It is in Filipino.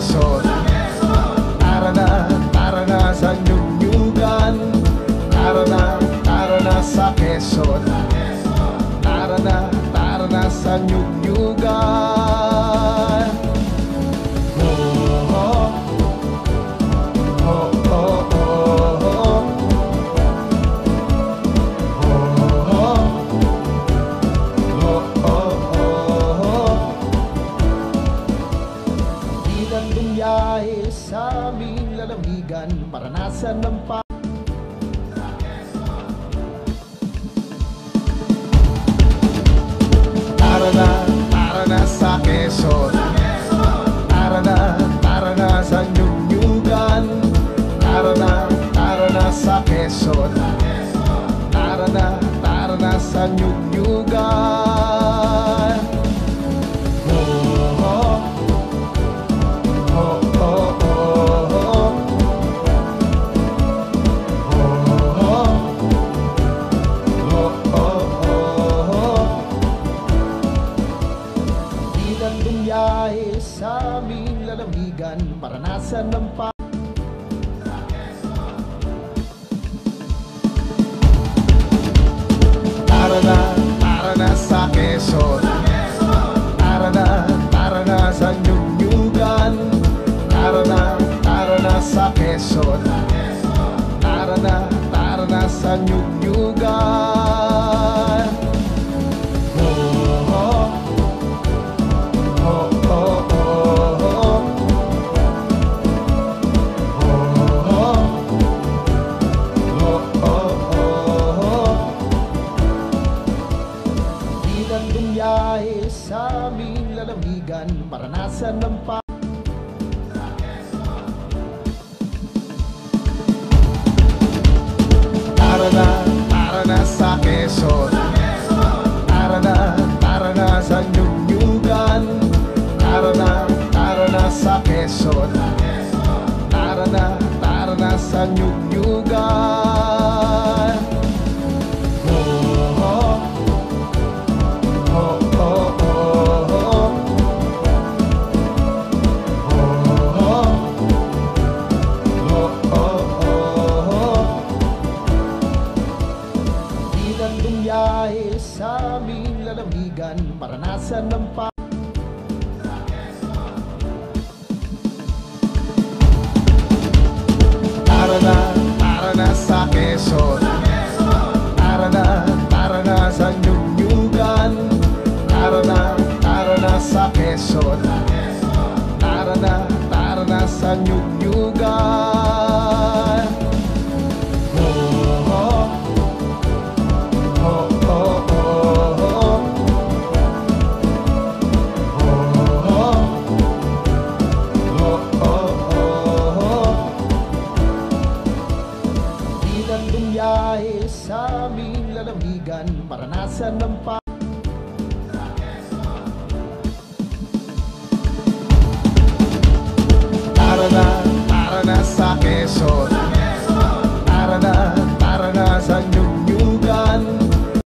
Quezon. Tara na sa Nyugnyugan. Tara na sa Quezon. Tara na sa Nyugnyugan. Sa aming lalamigan, maranasan ng Tara na sa Quezon. Tara na sa Nyugnyugan. Tara na sa Quezon. Tara na sa Nyugnyugan. Sa aming lalamigan, maranasan ng Tara na sa Quezon. Tara na sa Nyugnyugan. Tara na sa Quezon. Tara na sa Nyugnyugan. Sa aming lalamigan, maranasan ng Tara na sa Quezon. Tara na sa Nyugnyugan. Tara na sa Quezon. Tara na sa Nyugnyugan. Sa aming lalamigan, maranasan ng Tara na sa Quezon. Tara na sa Nyugnyugan. Tara na sa Quezon. Tara na sa Nyugnyugan. Sa aming lalamigan, maranasan ng Tara na sa Quezon.